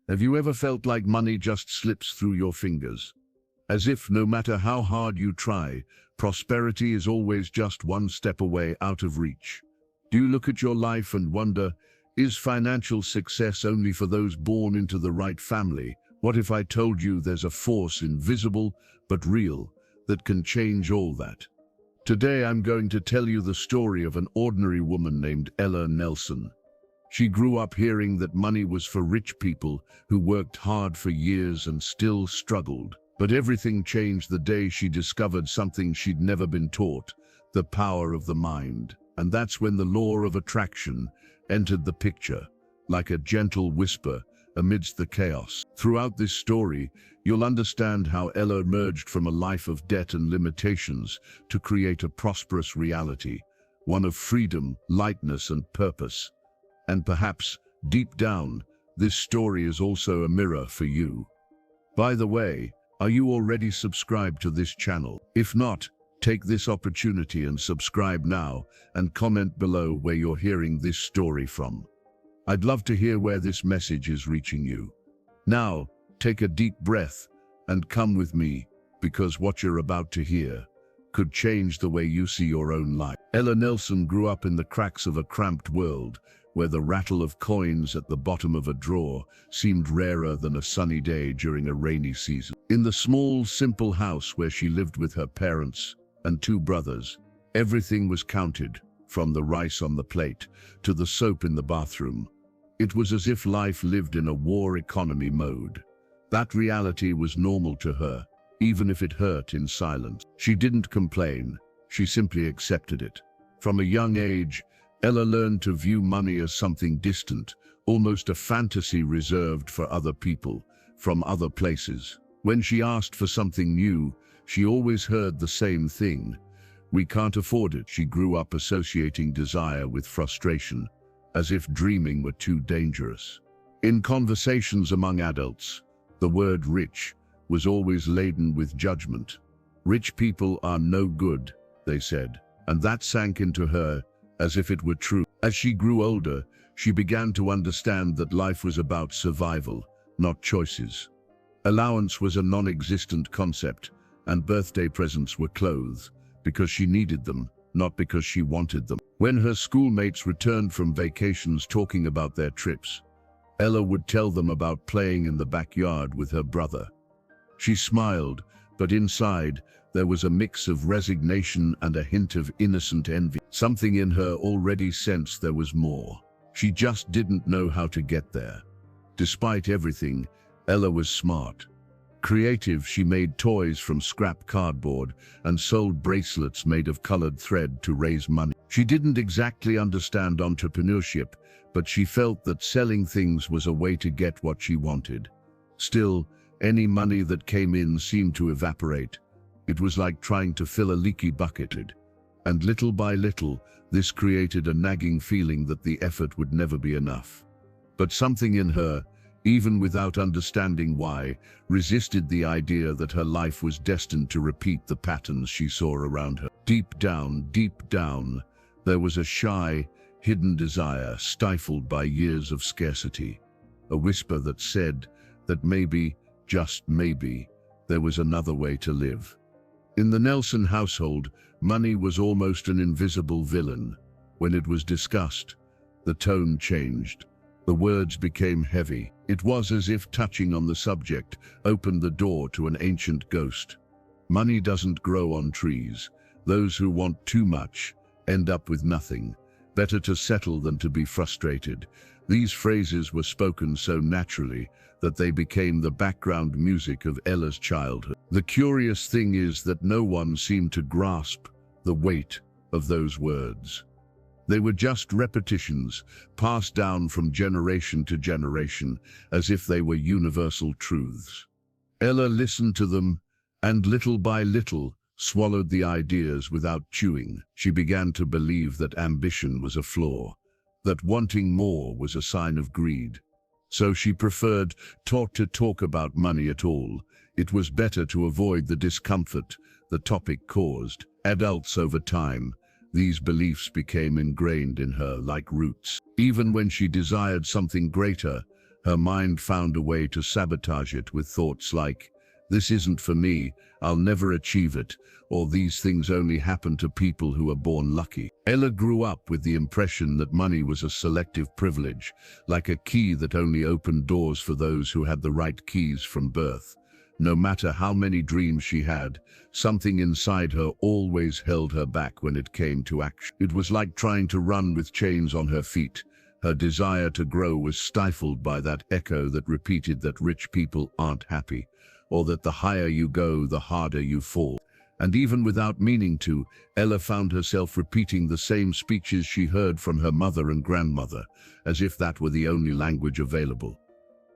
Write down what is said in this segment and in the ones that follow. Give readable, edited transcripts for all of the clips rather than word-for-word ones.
Have you ever felt like money just slips through your fingers? As if no matter how hard you try, prosperity is always just one step away out of reach. Do you look at your life and wonder, is financial success only for those born into the right family? What if I told you there's a force invisible but real that can change all that? Today I'm going to tell you the story of an ordinary woman named Ella Nelson. She grew up hearing that money was for rich people who worked hard for years and still struggled. But everything changed the day she discovered something she'd never been taught, the power of the mind. And that's when the law of attraction entered the picture, like a gentle whisper amidst the chaos. Throughout this story, you'll understand how Ella emerged from a life of debt and limitations to create a prosperous reality, one of freedom, lightness, and purpose. And perhaps, deep down, this story is also a mirror for you. By the way, are you already subscribed to this channel? If not, take this opportunity and subscribe now and comment below where you're hearing this story from. I'd love to hear where this message is reaching you. Now, take a deep breath and come with me, because what you're about to hear could change the way you see your own life. Ella Nelson grew up in the cracks of a cramped world, where the rattle of coins at the bottom of a drawer seemed rarer than a sunny day during a rainy season. In the small, simple house where she lived with her parents and two brothers, everything was counted, from the rice on the plate to the soap in the bathroom. It was as if life lived in a war economy mode. That reality was normal to her, even if it hurt in silence. She didn't complain, she simply accepted it. From a young age, Ella learned to view money as something distant, almost a fantasy reserved for other people, from other places. When she asked for something new, she always heard the same thing: "We can't afford it." She grew up associating desire with frustration, as if dreaming were too dangerous. In conversations among adults, the word rich was always laden with judgment. Rich people are no good, they said, and that sank into her as if it were true. As she grew older, she began to understand that life was about survival, not choices. Allowance was a non-existent concept, and birthday presents were clothes because she needed them, not because she wanted them. When her schoolmates returned from vacations talking about their trips, Ella would tell them about playing in the backyard with her brother. She smiled, but inside, there was a mix of resignation and a hint of innocent envy. Something in her already sensed there was more. She just didn't know how to get there. Despite everything, Ella was smart. Creative, she made toys from scrap cardboard and sold bracelets made of colored thread to raise money. She didn't exactly understand entrepreneurship, but she felt that selling things was a way to get what she wanted. Still, any money that came in seemed to evaporate. It was like trying to fill a leaky bucket. And little by little, this created a nagging feeling that the effort would never be enough. But something in her, even without understanding why, resisted the idea that her life was destined to repeat the patterns she saw around her. Deep down, there was a shy, hidden desire stifled by years of scarcity. A whisper that said that maybe, just maybe, there was another way to live. In the Nelson household, money was almost an invisible villain. When it was discussed, the tone changed. The words became heavy. It was as if touching on the subject opened the door to an ancient ghost. Money doesn't grow on trees. Those who want too much end up with nothing. Better to settle than to be frustrated. These phrases were spoken so naturally that they became the background music of Ella's childhood. The curious thing is that no one seemed to grasp the weight of those words. They were just repetitions, passed down from generation to generation, as if they were universal truths. Ella listened to them, and little by little, swallowed the ideas without chewing. She began to believe that ambition was a flaw, that wanting more was a sign of greed. So she preferred not to talk about money at all. It was better to avoid the discomfort the topic caused. Adults over time, these beliefs became ingrained in her like roots. Even when she desired something greater, Her mind found a way to sabotage it with thoughts like, "This isn't for me, I'll never achieve it," or "These things only happen to people who are born lucky." Ella grew up with the impression that money was a selective privilege, like a key that only opened doors for those who had the right keys from birth. No matter how many dreams she had, something inside her always held her back when it came to action. It was like trying to run with chains on her feet. Her desire to grow was stifled by that echo that repeated that rich people aren't happy, or that the higher you go, the harder you fall. And even without meaning to, Ella found herself repeating the same speeches she heard from her mother and grandmother, as if that were the only language available.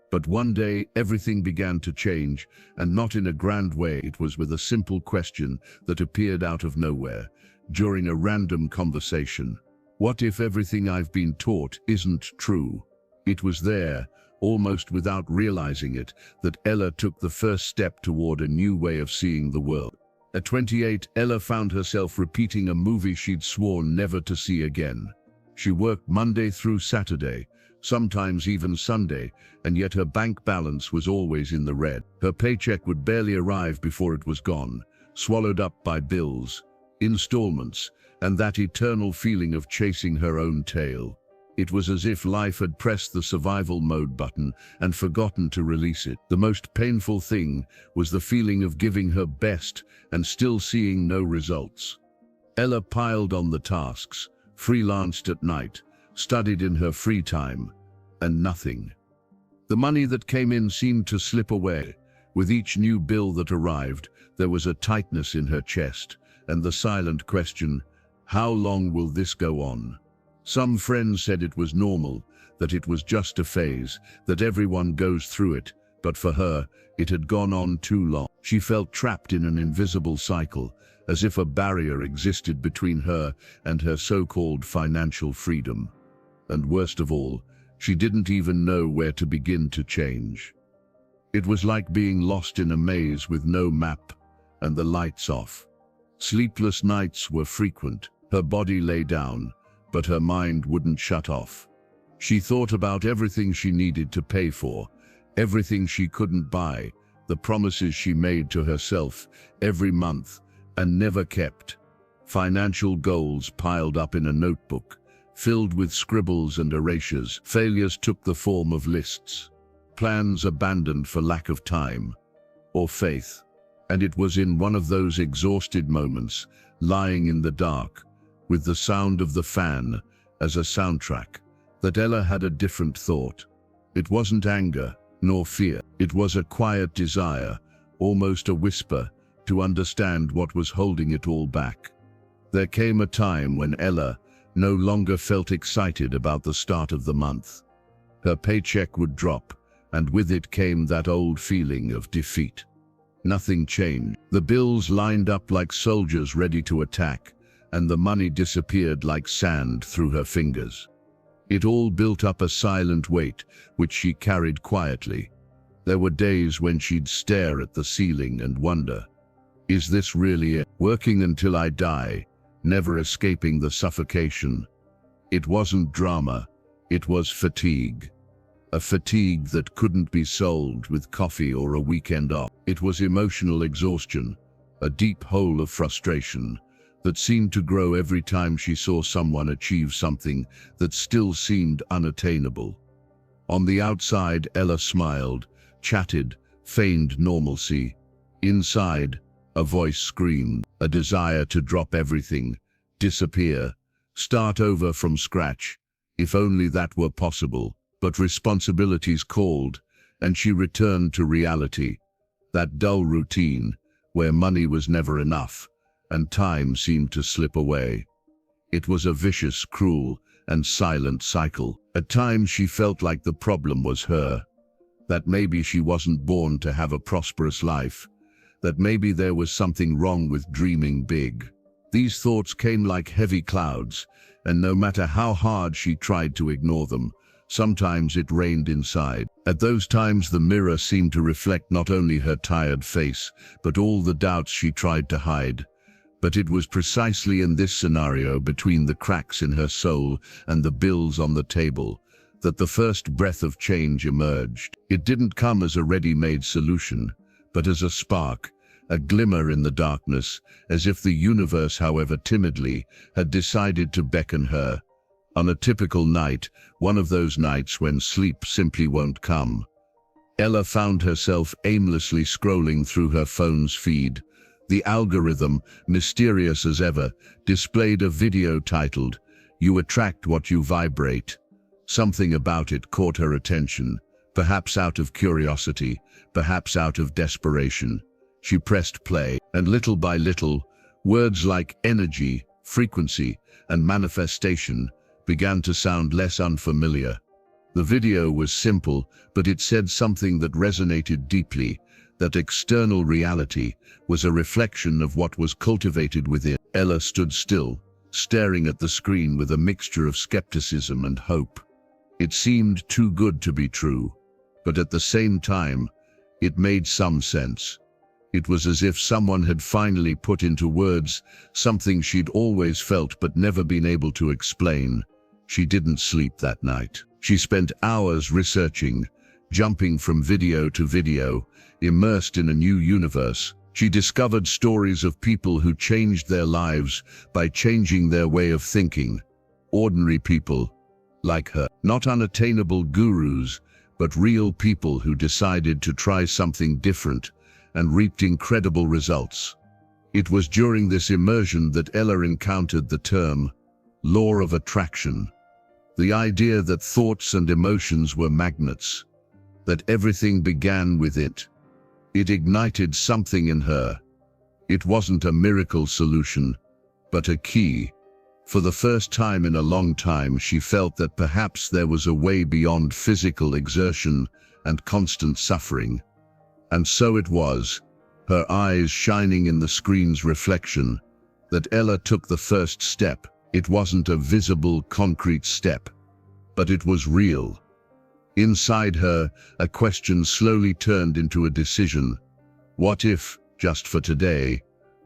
But one day, everything began to change, and not in a grand way. It was with a simple question that appeared out of nowhere, during a random conversation. What if everything I've been taught isn't true? It was there, almost without realizing it, that Ella took the first step toward a new way of seeing the world. At 28, Ella found herself repeating a movie she'd sworn never to see again. She worked Monday through Saturday, sometimes even Sunday, and yet her bank balance was always in the red. Her paycheck would barely arrive before it was gone, swallowed up by bills, installments, and that eternal feeling of chasing her own tail. It was as if life had pressed the survival mode button and forgotten to release it. The most painful thing was the feeling of giving her best and still seeing no results. Ella piled on the tasks, freelanced at night, studied in her free time, and nothing. The money that came in seemed to slip away. With each new bill that arrived, there was a tightness in her chest, and the silent question, how long will this go on? Some friends said it was normal, that it was just a phase, that everyone goes through it, but for her, it had gone on too long. She felt trapped in an invisible cycle, as if a barrier existed between her and her so-called financial freedom. And worst of all, she didn't even know where to begin to change. It was like being lost in a maze with no map and the lights off. Sleepless nights were frequent. Her body lay down, but her mind wouldn't shut off. She thought about everything she needed to pay for, everything she couldn't buy, the promises she made to herself every month and never kept. Financial goals piled up in a notebook, filled with scribbles and erasures. Failures took the form of lists, plans abandoned for lack of time or faith. And it was in one of those exhausted moments, lying in the dark, with the sound of the fan as a soundtrack, that Ella had a different thought. It wasn't anger nor fear. It was a quiet desire, almost a whisper, to understand what was holding it all back. There came a time when Ella no longer felt excited about the start of the month. Her paycheck would drop, and with it came that old feeling of defeat. Nothing changed. The bills lined up like soldiers ready to attack, and the money disappeared like sand through her fingers. It all built up a silent weight, which she carried quietly. There were days when she'd stare at the ceiling and wonder, is this really it? Working until I die, never escaping the suffocation. It wasn't drama, it was fatigue. A fatigue that couldn't be solved with coffee or a weekend off. It was emotional exhaustion, a deep hole of frustration that seemed to grow every time she saw someone achieve something that still seemed unattainable. On the outside, Ella smiled, chatted, feigned normalcy. Inside, a voice screamed, a desire to drop everything, disappear, start over from scratch, if only that were possible. But responsibilities called, and she returned to reality, that dull routine where money was never enough and time seemed to slip away. It was a vicious, cruel, and silent cycle. At times she felt like the problem was her, that maybe she wasn't born to have a prosperous life, that maybe there was something wrong with dreaming big. These thoughts came like heavy clouds, and no matter how hard she tried to ignore them, sometimes it rained inside. At those times the mirror seemed to reflect not only her tired face, but all the doubts she tried to hide. But it was precisely in this scenario, between the cracks in her soul and the bills on the table, that the first breath of change emerged. It didn't come as a ready-made solution, but as a spark, a glimmer in the darkness, as if the universe, however timidly, had decided to beckon her. On a typical night, one of those nights when sleep simply won't come, Ella found herself aimlessly scrolling through her phone's feed. The algorithm, mysterious as ever, displayed a video titled, "You attract what you vibrate." Something about it caught her attention, perhaps out of curiosity, perhaps out of desperation. She pressed play, and little by little, words like energy, frequency, and manifestation began to sound less unfamiliar. The video was simple, but it said something that resonated deeply, that external reality was a reflection of what was cultivated within. Ella stood still, staring at the screen with a mixture of skepticism and hope. It seemed too good to be true, but at the same time, it made some sense. It was as if someone had finally put into words something she'd always felt but never been able to explain. She didn't sleep that night. She spent hours researching, jumping from video to video, immersed in a new universe. She discovered stories of people who changed their lives by changing their way of thinking. Ordinary people, like her. Not unattainable gurus, but real people who decided to try something different and reaped incredible results. It was during this immersion that Ella encountered the term law of attraction. The idea that thoughts and emotions were magnets, that everything began with it. It ignited something in her. It wasn't a miracle solution, but a key. For the first time in a long time, she felt that perhaps there was a way beyond physical exertion and constant suffering. And so it was, her eyes shining in the screen's reflection, that Ella took the first step. It wasn't a visible, concrete step, but it was real. Inside her, a question slowly turned into a decision. What if, just for today,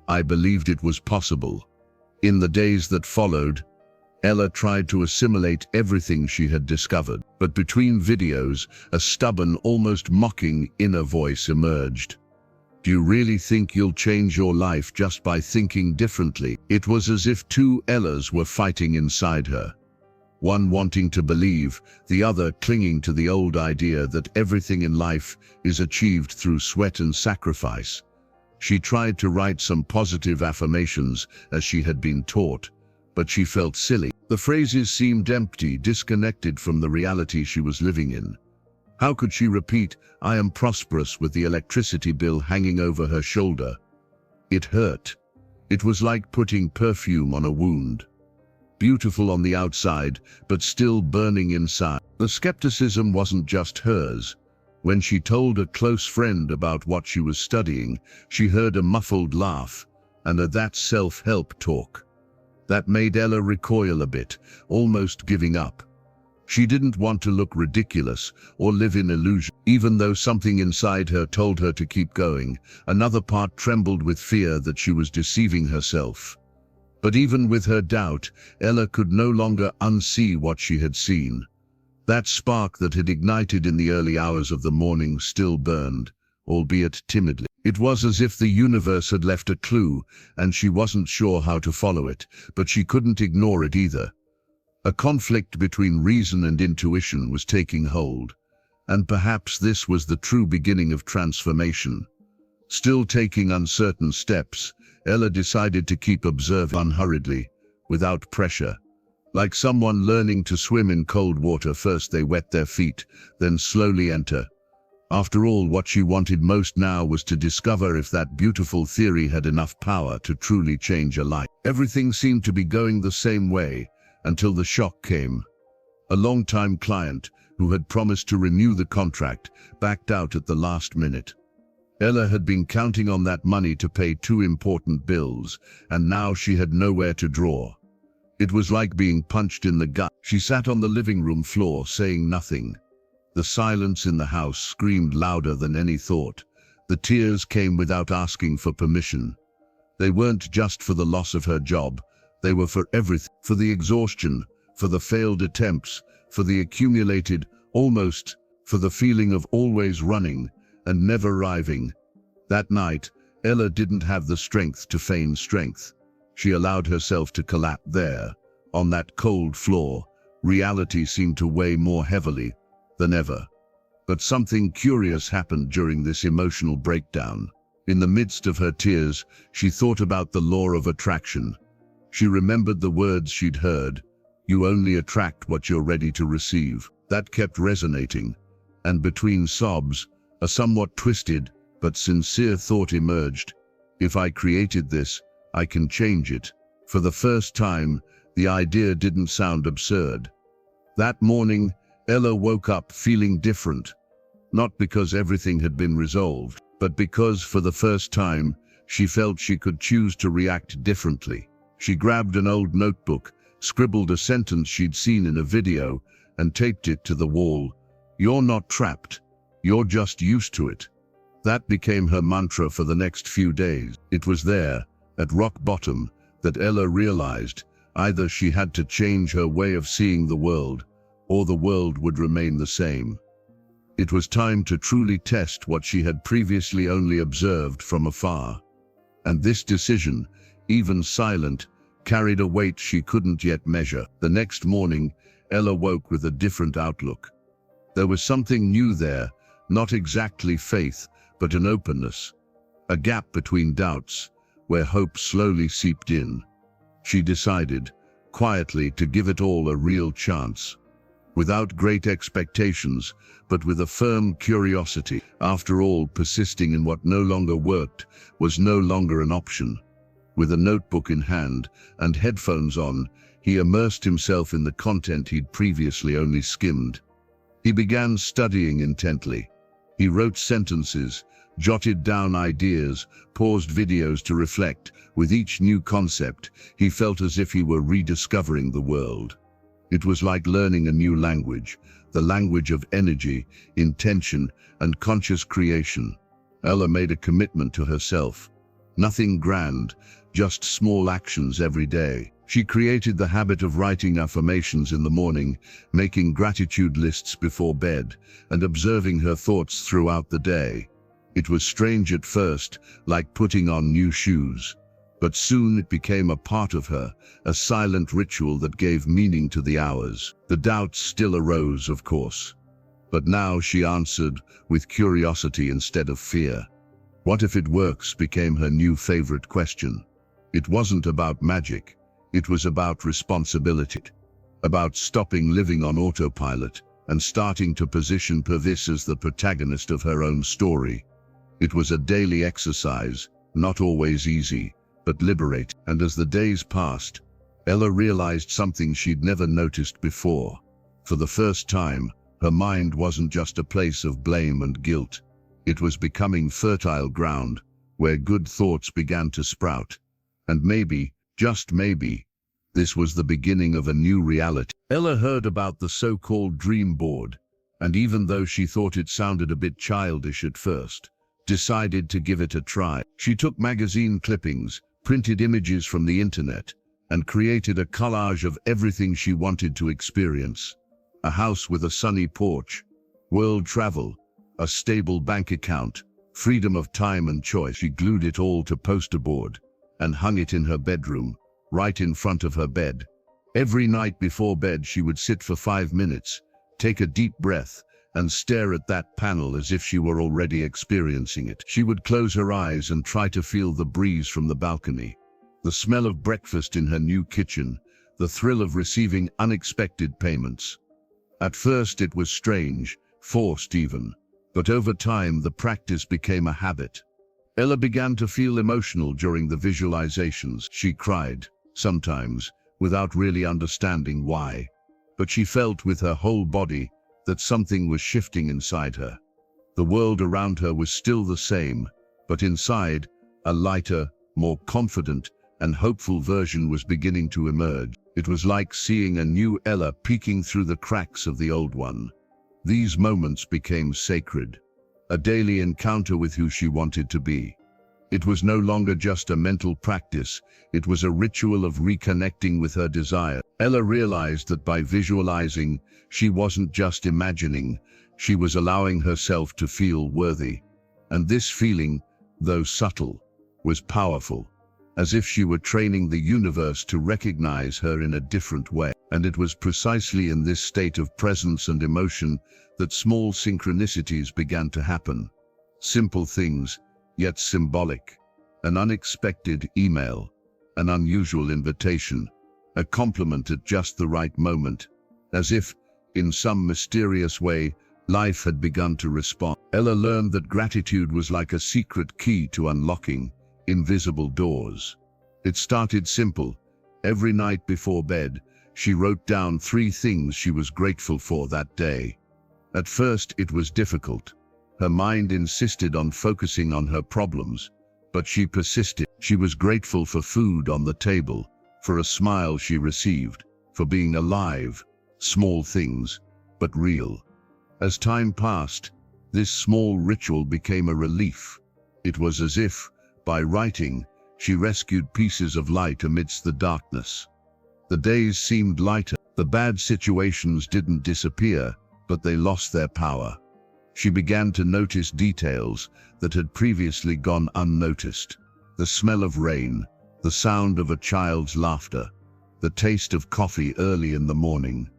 I believed it was possible? In the days that followed, Ella tried to assimilate everything she had discovered. But between videos, a stubborn, almost mocking inner voice emerged. Do you really think you'll change your life just by thinking differently? It was as if two Ellas were fighting inside her. One wanting to believe, the other clinging to the old idea that everything in life is achieved through sweat and sacrifice. She tried to write some positive affirmations as she had been taught, but she felt silly. The phrases seemed empty, disconnected from the reality she was living in. How could she repeat, "I am prosperous," with the electricity bill hanging over her shoulder? It hurt. It was like putting perfume on a wound. Beautiful on the outside, but still burning inside. The skepticism wasn't just hers. When she told a close friend about what she was studying, she heard a muffled laugh, and that self-help talk. That made Ella recoil a bit, almost giving up. She didn't want to look ridiculous or live in illusion. Even though something inside her told her to keep going, another part trembled with fear that she was deceiving herself. But even with her doubt, Ella could no longer unsee what she had seen. That spark that had ignited in the early hours of the morning still burned, albeit timidly. It was as if the universe had left a clue, and she wasn't sure how to follow it, but she couldn't ignore it either. A conflict between reason and intuition was taking hold, and perhaps this was the true beginning of transformation. Still taking uncertain steps, Ella decided to keep observing unhurriedly, without pressure. Like someone learning to swim in cold water, first they wet their feet, then slowly enter. After all, what she wanted most now was to discover if that beautiful theory had enough power to truly change a life. Everything seemed to be going the same way, until the shock came. A long-time client, who had promised to renew the contract, backed out at the last minute. Ella had been counting on that money to pay two important bills, and now she had nowhere to draw. It was like being punched in the gut. She sat on the living room floor, saying nothing. The silence in the house screamed louder than any thought. The tears came without asking for permission. They weren't just for the loss of her job. They were for everything. For the exhaustion, for the failed attempts, for the accumulated, almost, for the feeling of always running and never arriving. That night, Ella didn't have the strength to feign strength. She allowed herself to collapse there, on that cold floor. Reality seemed to weigh more heavily than ever. But something curious happened during this emotional breakdown. In the midst of her tears, she thought about the law of attraction. She remembered the words she'd heard, "You only attract what you're ready to receive." That kept resonating, and between sobs, a somewhat twisted but sincere thought emerged. If I created this, I can change it. For the first time, the idea didn't sound absurd. That morning, Ella woke up feeling different. Not because everything had been resolved, but because for the first time, she felt she could choose to react differently. She grabbed an old notebook, scribbled a sentence she'd seen in a video, and taped it to the wall. "You're not trapped. You're just used to it." That became her mantra for the next few days. It was there, at rock bottom, that Ella realized either she had to change her way of seeing the world, or the world would remain the same. It was time to truly test what she had previously only observed from afar. And this decision, even silent, carried a weight she couldn't yet measure. The next morning, Ella woke with a different outlook. There was something new there, not exactly faith, but an openness. A gap between doubts, where hope slowly seeped in. She decided, quietly, to give it all a real chance. Without great expectations, but with a firm curiosity. After all, persisting in what no longer worked was no longer an option. With a notebook in hand and headphones on, he immersed himself in the content he'd previously only skimmed. He began studying intently. He wrote sentences, jotted down ideas, paused videos to reflect. With each new concept, he felt as if he were rediscovering the world. It was like learning a new language, the language of energy, intention, and conscious creation. Ella made a commitment to herself. Nothing grand, just small actions every day. She created the habit of writing affirmations in the morning, making gratitude lists before bed, and observing her thoughts throughout the day. It was strange at first, like putting on new shoes. But soon it became a part of her, a silent ritual that gave meaning to the hours. The doubts still arose, of course. But now she answered with curiosity instead of fear. What if it works became her new favorite question. It wasn't about magic. It was about responsibility. About stopping living on autopilot and starting to position Purvis as the protagonist of her own story. It was a daily exercise, not always easy, but liberating. And as the days passed, Ella realized something she'd never noticed before. For the first time, her mind wasn't just a place of blame and guilt. It was becoming fertile ground, where good thoughts began to sprout. And maybe, just maybe, this was the beginning of a new reality. Ella heard about the so-called dream board, and even though she thought it sounded a bit childish at first, decided to give it a try. She took magazine clippings, printed images from the internet, and created a collage of everything she wanted to experience. A house with a sunny porch, world travel, a stable bank account, freedom of time and choice. She glued it all to poster board and hung it in her bedroom, right in front of her bed. Every night before bed she would sit for 5 minutes, take a deep breath, and stare at that panel as if she were already experiencing it. She would close her eyes and try to feel the breeze from the balcony, the smell of breakfast in her new kitchen, the thrill of receiving unexpected payments. At first it was strange, forced even, but over time the practice became a habit. Ella began to feel emotional during the visualizations. She cried, sometimes, without really understanding why. But she felt with her whole body that something was shifting inside her. The world around her was still the same, but inside, a lighter, more confident, and hopeful version was beginning to emerge. It was like seeing a new Ella peeking through the cracks of the old one. These moments became sacred, a daily encounter with who she wanted to be. It was no longer just a mental practice, it was a ritual of reconnecting with her desire. Ella realized that by visualizing, she wasn't just imagining, she was allowing herself to feel worthy. And this feeling, though subtle, was powerful, as if she were training the universe to recognize her in a different way. And it was precisely in this state of presence and emotion that small synchronicities began to happen. Simple things, yet symbolic. An unexpected email, an unusual invitation, a compliment at just the right moment, as if, in some mysterious way, life had begun to respond. Ella learned that gratitude was like a secret key to unlocking invisible doors. It started simple. Every night before bed, she wrote down 3 things she was grateful for that day. At first, it was difficult. Her mind insisted on focusing on her problems, but she persisted. She was grateful for food on the table, for a smile she received, for being alive. Small things, but real. As time passed, this small ritual became a relief. It was as if, by writing, she rescued pieces of light amidst the darkness. The days seemed lighter. The bad situations didn't disappear, but they lost their power. She began to notice details that had previously gone unnoticed. The smell of rain, the sound of a child's laughter, the taste of coffee early in the morning.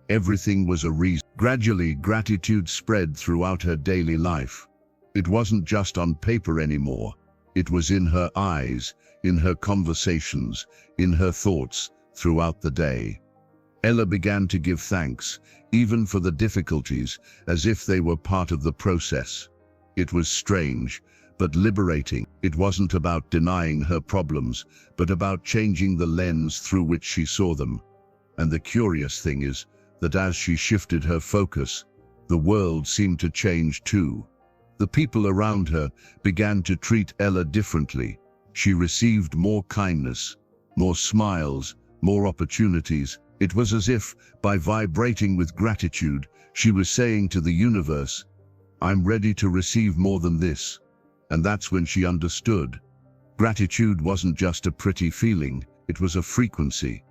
Everything was a reason. Gradually, gratitude spread throughout her daily life. It wasn't just on paper anymore. It was in her eyes, in her conversations, in her thoughts throughout the day. Ella began to give thanks, even for the difficulties, as if they were part of the process. It was strange, but liberating. It wasn't about denying her problems, but about changing the lens through which she saw them. And the curious thing is that as she shifted her focus, the world seemed to change too. The people around her began to treat Ella differently. She received more kindness, more smiles, more opportunities. It was as if, by vibrating with gratitude, she was saying to the universe, "I'm ready to receive more than this." And that's when she understood. Gratitude wasn't just a pretty feeling, it was a frequency,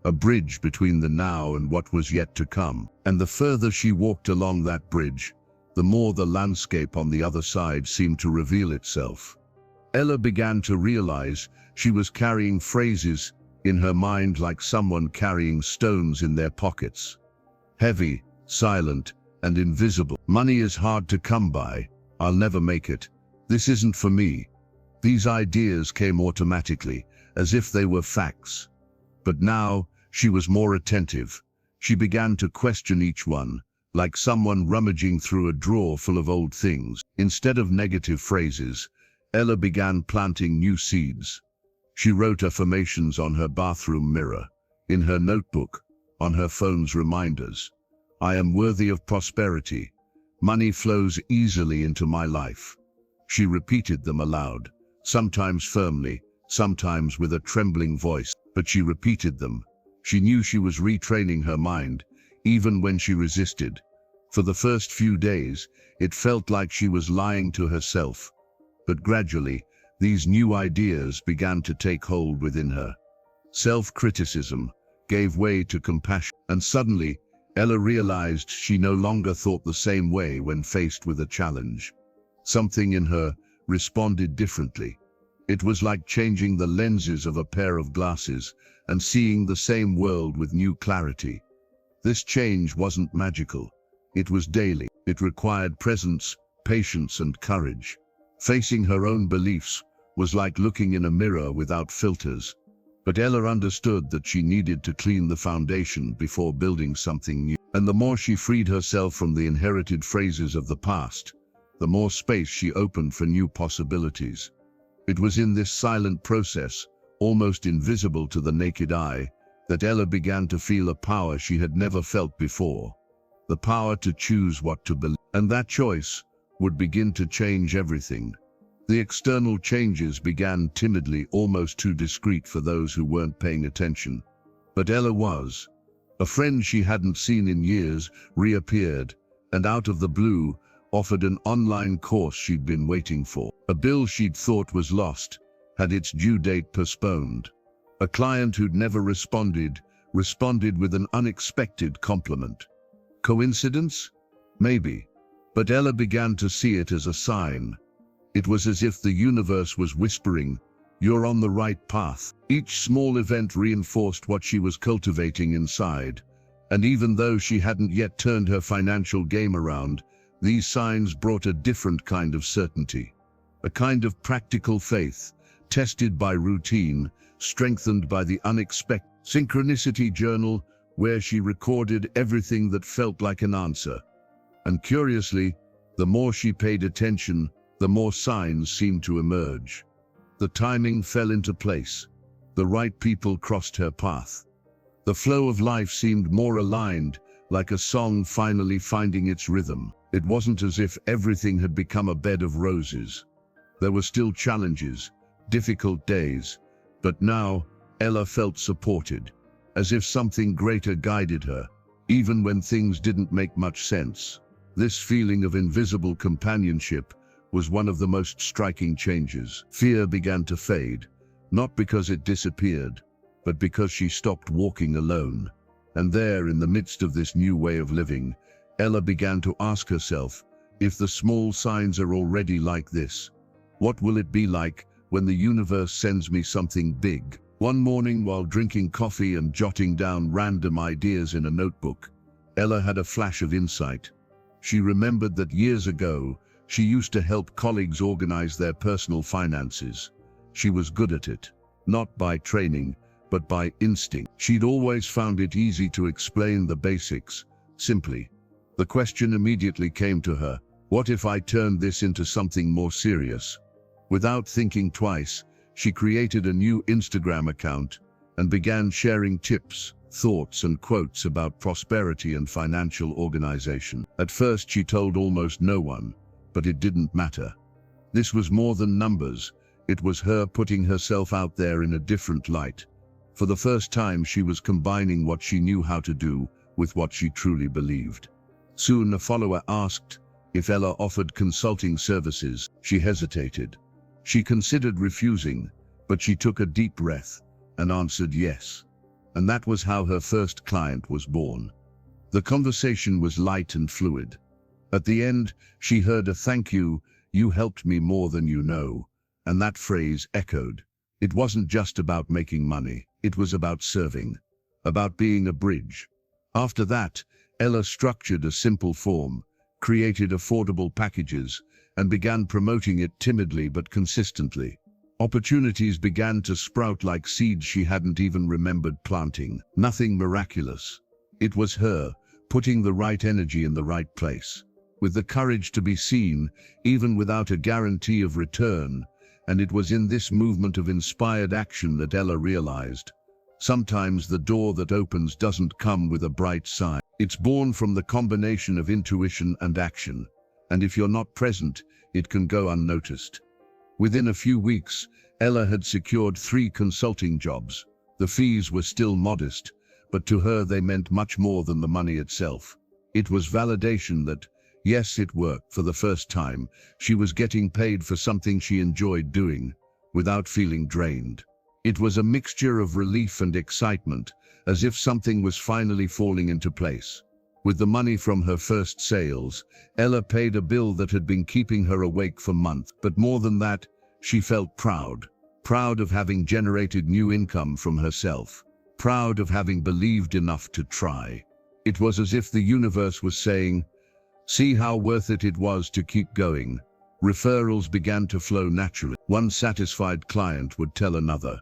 a bridge between the now and what was yet to come. And the further she walked along that bridge, the more the landscape on the other side seemed to reveal itself. Ella began to realize she was carrying phrases in her mind like someone carrying stones in their pockets. Heavy, silent, and invisible. Money is hard to come by. I'll never make it. This isn't for me. These ideas came automatically, as if they were facts. But now, she was more attentive. She began to question each one, like someone rummaging through a drawer full of old things. Instead of negative phrases, Ella began planting new seeds. She wrote affirmations on her bathroom mirror, in her notebook, on her phone's reminders. I am worthy of prosperity. Money flows easily into my life. She repeated them aloud, sometimes firmly, sometimes with a trembling voice, but she repeated them. She knew she was retraining her mind, even when she resisted. For the first few days, it felt like she was lying to herself. But gradually, these new ideas began to take hold within her. Self-criticism gave way to compassion, and suddenly, Ella realized she no longer thought the same way when faced with a challenge. Something in her responded differently. It was like changing the lenses of a pair of glasses and seeing the same world with new clarity. This change wasn't magical. It was daily. It required presence, patience, and courage. Facing her own beliefs was like looking in a mirror without filters. But Ella understood that she needed to clean the foundation before building something new. And the more she freed herself from the inherited phrases of the past, the more space she opened for new possibilities. It was in this silent process, almost invisible to the naked eye, that Ella began to feel a power she had never felt before. The power to choose what to believe. And that choice would begin to change everything. The external changes began timidly, almost too discreet for those who weren't paying attention. But Ella was. A friend she hadn't seen in years reappeared, and out of the blue, offered an online course she'd been waiting for. A bill she'd thought was lost had its due date postponed. A client who'd never responded with an unexpected compliment. Coincidence? Maybe. But Ella began to see it as a sign. It was as if the universe was whispering, "You're on the right path." Each small event reinforced what she was cultivating inside. And even though she hadn't yet turned her financial game around, these signs brought a different kind of certainty. A kind of practical faith, tested by routine, strengthened by the unexpected. Synchronicity journal, where she recorded everything that felt like an answer. And curiously, the more she paid attention, the more signs seemed to emerge. The timing fell into place. The right people crossed her path. The flow of life seemed more aligned, like a song finally finding its rhythm. It wasn't as if everything had become a bed of roses. There were still challenges, difficult days, but now Ella felt supported, as if something greater guided her, even when things didn't make much sense. This feeling of invisible companionship was one of the most striking changes. Fear began to fade, not because it disappeared, but because she stopped walking alone. And there, in the midst of this new way of living, Ella began to ask herself, if the small signs are already like this, what will it be like when the universe sends me something big? One morning, while drinking coffee and jotting down random ideas in a notebook, Ella had a flash of insight. She remembered that years ago, she used to help colleagues organize their personal finances. She was good at it, not by training, but by instinct. She'd always found it easy to explain the basics, simply. The question immediately came to her, what if I turned this into something more serious? Without thinking twice, she created a new Instagram account and began sharing tips, thoughts, and quotes about prosperity and financial organization. At first, she told almost no one, but it didn't matter. This was more than numbers. It was her putting herself out there in a different light. For the first time, she was combining what she knew how to do with what she truly believed. Soon, a follower asked if Ella offered consulting services. She hesitated. She considered refusing, but she took a deep breath and answered yes. And that was how her first client was born. The conversation was light and fluid. At the end, she heard a "Thank you, you helped me more than you know," and that phrase echoed. It wasn't just about making money, it was about serving, about being a bridge. After that, Ella structured a simple form, created affordable packages, and began promoting it timidly but consistently. Opportunities began to sprout like seeds she hadn't even remembered planting. Nothing miraculous. It was her, putting the right energy in the right place, with the courage to be seen, even without a guarantee of return. And it was in this movement of inspired action that Ella realized, sometimes the door that opens doesn't come with a bright sign. It's born from the combination of intuition and action. And if you're not present, it can go unnoticed. Within a few weeks, Ella had secured 3 consulting jobs. The fees were still modest, but to her they meant much more than the money itself. It was validation that, yes, it worked. For the first time, she was getting paid for something she enjoyed doing, without feeling drained. It was a mixture of relief and excitement, as if something was finally falling into place. With the money from her first sales, Ella paid a bill that had been keeping her awake for months. But more than that, she felt proud. Proud of having generated new income from herself. Proud of having believed enough to try. It was as if the universe was saying, see how worth it was to keep going. Referrals began to flow naturally. One satisfied client would tell another,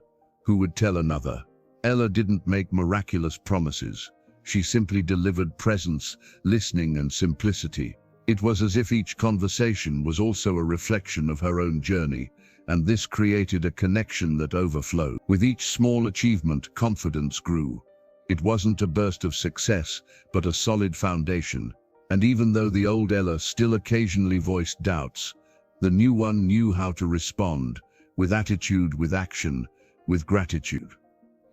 who would tell another. Ella didn't make miraculous promises. She simply delivered presence, listening, and simplicity. It was as if each conversation was also a reflection of her own journey, and this created a connection that overflowed. With each small achievement, confidence grew. It wasn't a burst of success, but a solid foundation. And even though the old Ella still occasionally voiced doubts, the new one knew how to respond, with attitude, with action, with gratitude.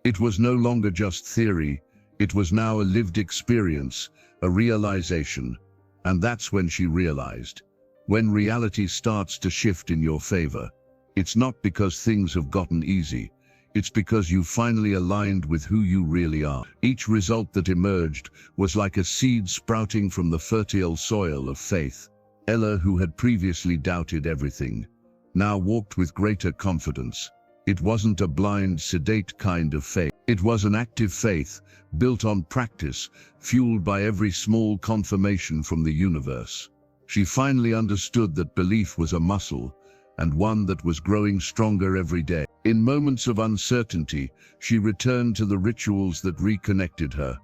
It was no longer just theory. It was now a lived experience, a realization. And that's when she realized When reality starts to shift in your favor, it's not because things have gotten easy. It's because you finally aligned with who you really are. Each result that emerged was like a seed sprouting from the fertile soil of faith. Ella, who had previously doubted everything, now walked with greater confidence. It wasn't a blind, sedate kind of faith. It was an active faith, built on practice, fueled by every small confirmation from the universe. She finally understood that belief was a muscle, and one that was growing stronger every day. In moments of uncertainty, she returned to the rituals that reconnected her: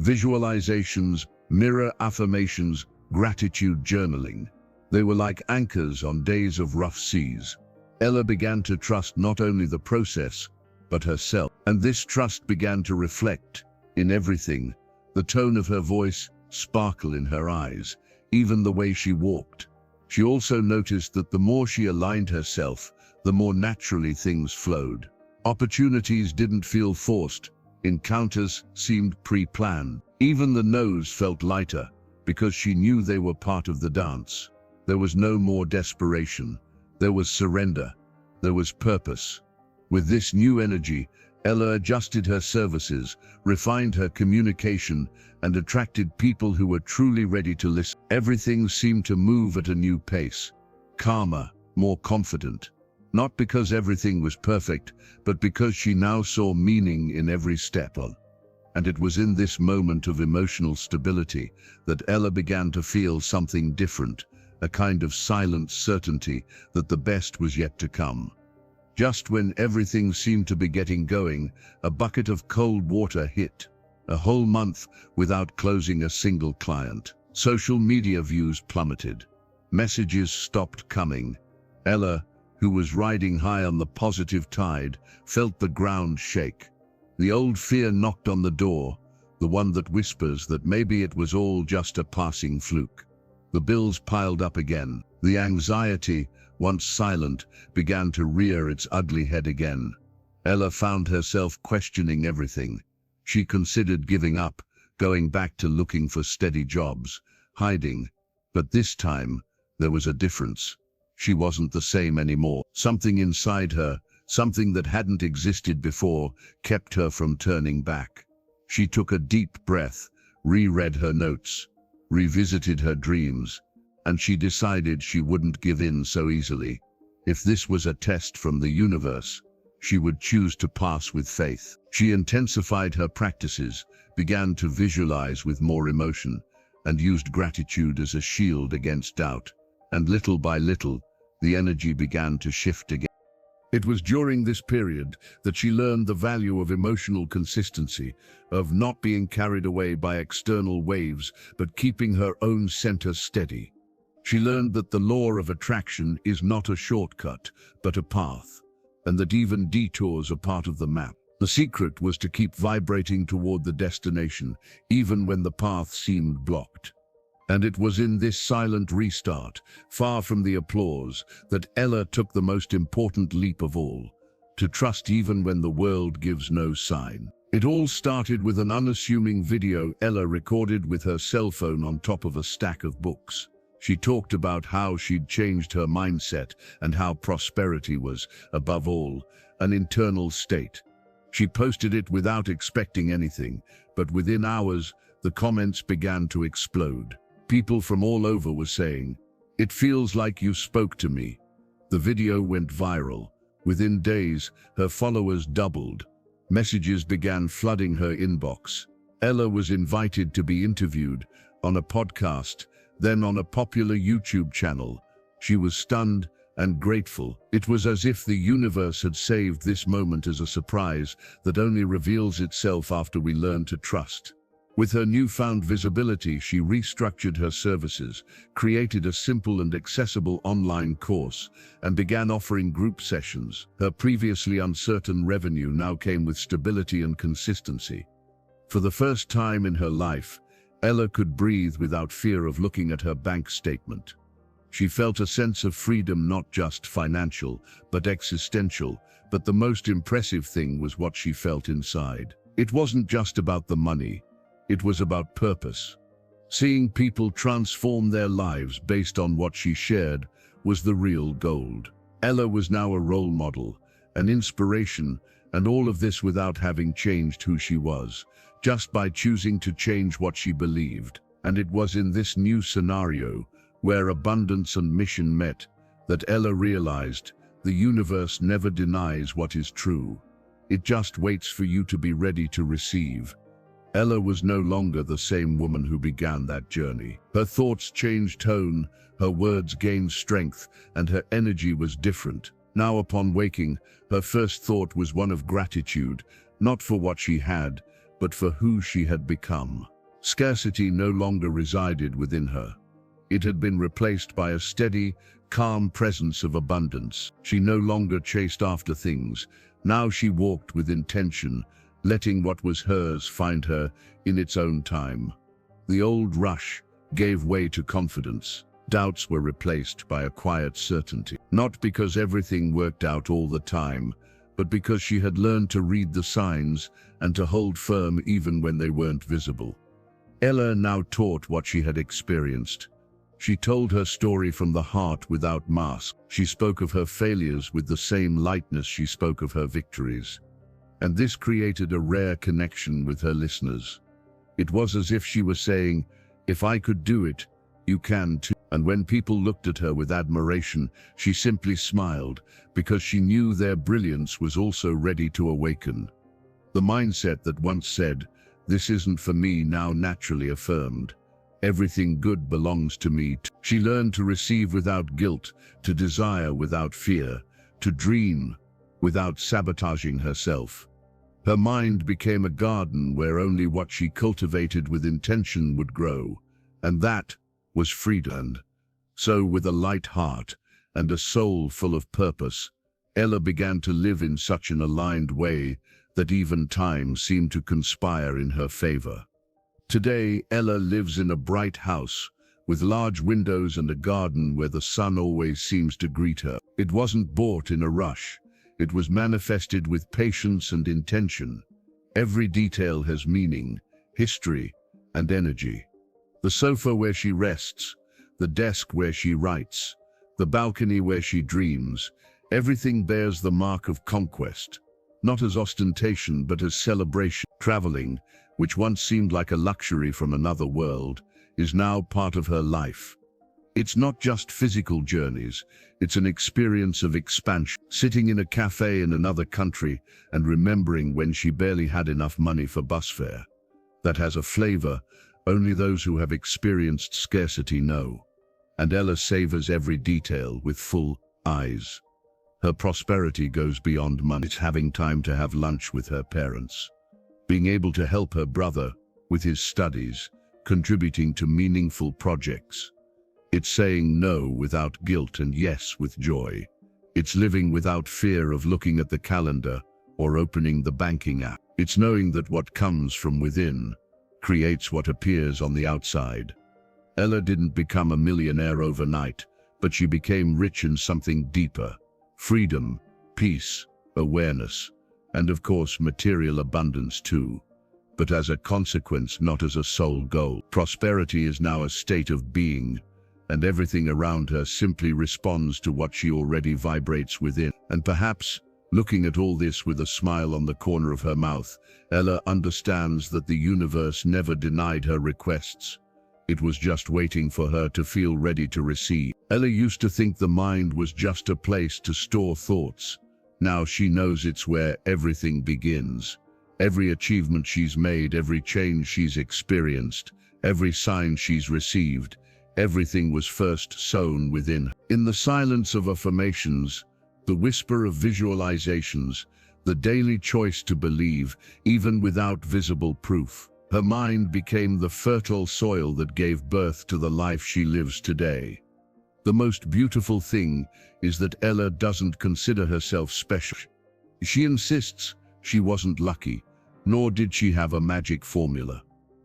visualizations, mirror affirmations, gratitude journaling. They were like anchors on days of rough seas. Ella began to trust not only the process, but herself. And this trust began to reflect in everything: the tone of her voice, sparkle in her eyes, even the way she walked. She also noticed that the more she aligned herself, the more naturally things flowed. Opportunities didn't feel forced. Encounters seemed pre-planned. Even the no's felt lighter, because she knew they were part of the dance. There was no more desperation. There was surrender. There was purpose. With this new energy, Ella adjusted her services, refined her communication, and attracted people who were truly ready to listen. Everything seemed to move at a new pace, calmer, more confident. Not because everything was perfect, but because she now saw meaning in every step. And it was in this moment of emotional stability that Ella began to feel something different, a kind of silent certainty that the best was yet to come. Just when everything seemed to be getting going, a bucket of cold water hit. A whole month without closing a single client. Social media views plummeted. Messages stopped coming. Ella, who was riding high on the positive tide, felt the ground shake. The old fear knocked on the door, the one that whispers that maybe it was all just a passing fluke. The bills piled up again. The anxiety, once silent, began to rear its ugly head again. Ella found herself questioning everything. She considered giving up, going back to looking for steady jobs, hiding. But this time, there was a difference. She wasn't the same anymore. Something inside her, something that hadn't existed before, kept her from turning back. She took a deep breath, reread her notes, revisited her dreams, and she decided she wouldn't give in so easily. If this was a test from the universe, she would choose to pass with faith. She intensified her practices, began to visualize with more emotion, and used gratitude as a shield against doubt. And little by little, the energy began to shift again. It was during this period that she learned the value of emotional consistency, of not being carried away by external waves, but keeping her own center steady. She learned that the law of attraction is not a shortcut, but a path, and that even detours are part of the map. The secret was to keep vibrating toward the destination, even when the path seemed blocked. And it was in this silent restart, far from the applause, that Ella took the most important leap of all: to trust even when the world gives no sign. It all started with an unassuming video Ella recorded with her cell phone on top of a stack of books. She talked about how she'd changed her mindset and how prosperity was, above all, an internal state. She posted it without expecting anything, but within hours, the comments began to explode. People from all over were saying, "It feels like you spoke to me." The video went viral. Within days, her followers doubled. Messages began flooding her inbox. Ella was invited to be interviewed on a podcast, then on a popular YouTube channel. She was stunned and grateful. It was as if the universe had saved this moment as a surprise that only reveals itself after we learn to trust. With her newfound visibility, she restructured her services, created a simple and accessible online course, and began offering group sessions. Her previously uncertain revenue now came with stability and consistency. For the first time in her life, Ella could breathe without fear of looking at her bank statement. She felt a sense of freedom, not just financial, but existential. But the most impressive thing was what she felt inside. It wasn't just about the money. It was about purpose. Seeing people transform their lives based on what she shared was the real gold. Ella was now a role model, an inspiration, and all of this without having changed who she was, just by choosing to change what she believed. And it was in this new scenario, where abundance and mission met, that Ella realized the universe never denies what is true. It just waits for you to be ready to receive. Ella was no longer the same woman who began that journey. Her thoughts changed tone, her words gained strength, and her energy was different. Now upon waking, her first thought was one of gratitude, not for what she had, but for who she had become. Scarcity no longer resided within her. It had been replaced by a steady, calm presence of abundance. She no longer chased after things. Now she walked with intention, letting what was hers find her in its own time. The old rush gave way to confidence. Doubts were replaced by a quiet certainty. Not because everything worked out all the time, but because she had learned to read the signs and to hold firm even when they weren't visible. Ella now taught what she had experienced. She told her story from the heart without mask. She spoke of her failures with the same lightness she spoke of her victories. And this created a rare connection with her listeners. It was as if she was saying, "If I could do it, you can too." And when people looked at her with admiration, she simply smiled, because she knew their brilliance was also ready to awaken. The mindset that once said, "This isn't for me," now naturally affirmed, "Everything good belongs to me." She learned to receive without guilt, to desire without fear, to dream without sabotaging herself. Her mind became a garden where only what she cultivated with intention would grow, and that was freedom. So with a light heart and a soul full of purpose, Ella began to live in such an aligned way that even time seemed to conspire in her favor. Today, Ella lives in a bright house with large windows and a garden where the sun always seems to greet her. It wasn't bought in a rush. It was manifested with patience and intention. Every detail has meaning, history, and energy. The sofa where she rests, the desk where she writes, the balcony where she dreams, everything bears the mark of conquest, not as ostentation but as celebration. Traveling, which once seemed like a luxury from another world, is now part of her life. It's not just physical journeys, it's an experience of expansion. Sitting in a cafe in another country and remembering when she barely had enough money for bus fare. That has a flavor only those who have experienced scarcity know. And Ella savors every detail with full eyes. Her prosperity goes beyond money. It's having time to have lunch with her parents, being able to help her brother with his studies, contributing to meaningful projects. It's saying no without guilt and yes with joy. It's living without fear of looking at the calendar or opening the banking app. It's knowing that what comes from within creates what appears on the outside. Ella didn't become a millionaire overnight, but she became rich in something deeper: freedom, peace, awareness, and of course material abundance too. But as a consequence, not as a sole goal. Prosperity is now a state of being, and everything around her simply responds to what she already vibrates within. And perhaps, looking at all this with a smile on the corner of her mouth, Ella understands that the universe never denied her requests. It was just waiting for her to feel ready to receive. Ella used to think the mind was just a place to store thoughts. Now she knows it's where everything begins. Every achievement she's made, every change she's experienced, every sign she's received, everything was first sown within her. In the silence of affirmations, the whisper of visualizations, the daily choice to believe, even without visible proof, her mind became the fertile soil that gave birth to the life she lives today. The most beautiful thing is that Ella doesn't consider herself special. She insists she wasn't lucky, nor did she have a magic formula.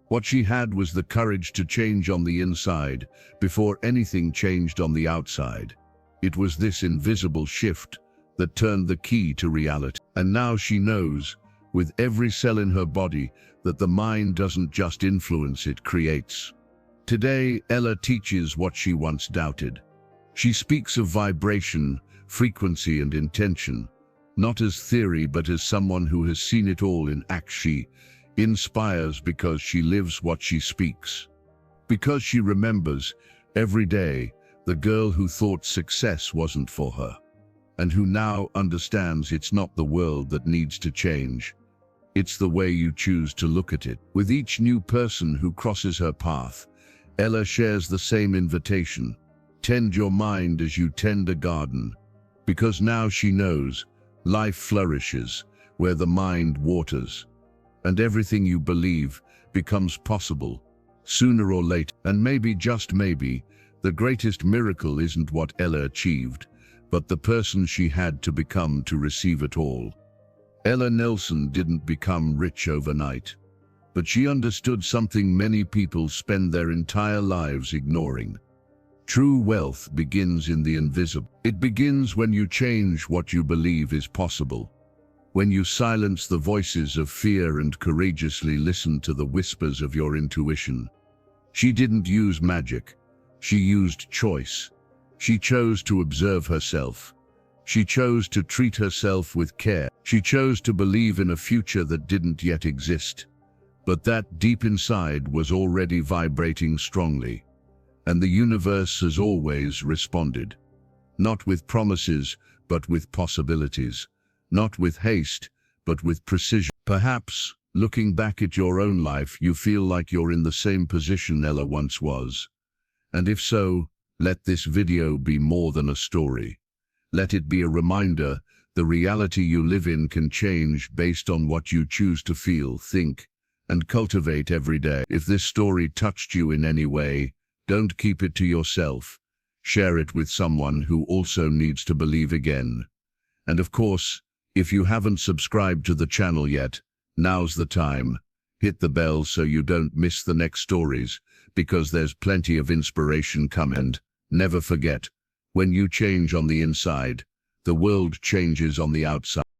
What she had was the courage to change on the inside before anything changed on the outside. It was this invisible shift that turned the key to reality. And now she knows, with every cell in her body, that the mind doesn't just influence, it creates. Today, Ella teaches what she once doubted. She speaks of vibration, frequency, and intention, not as theory but as someone who has seen it all in action. She inspires because she lives what she speaks. Because she remembers, every day, the girl who thought success wasn't for her, and who now understands it's not the world that needs to change. It's the way you choose to look at it. With each new person who crosses her path, Ella shares the same invitation. Tend your mind as you tend a garden, because now she knows life flourishes where the mind waters, and everything you believe becomes possible sooner or later. And maybe, just maybe, the greatest miracle isn't what Ella achieved, but the person she had to become to receive it all. Ella Nelson didn't become rich overnight, but she understood something many people spend their entire lives ignoring. True wealth begins in the invisible. It begins when you change what you believe is possible, when you silence the voices of fear and courageously listen to the whispers of your intuition. She didn't use magic. She used choice. She chose to observe herself. She chose to treat herself with care. She chose to believe in a future that didn't yet exist, but that deep inside was already vibrating strongly. And the universe has always responded. Not with promises, but with possibilities. Not with haste, but with precision. Perhaps, looking back at your own life, you feel like you're in the same position Ella once was. And if so, let this video be more than a story. Let it be a reminder the reality you live in can change based on what you choose to feel, think, and cultivate every day. If this story touched you in any way, don't keep it to yourself. Share it with someone who also needs to believe again. And of course, if you haven't subscribed to the channel yet, now's the time. Hit the bell so you don't miss the next stories, because there's plenty of inspiration coming. And never forget, when you change on the inside, the world changes on the outside.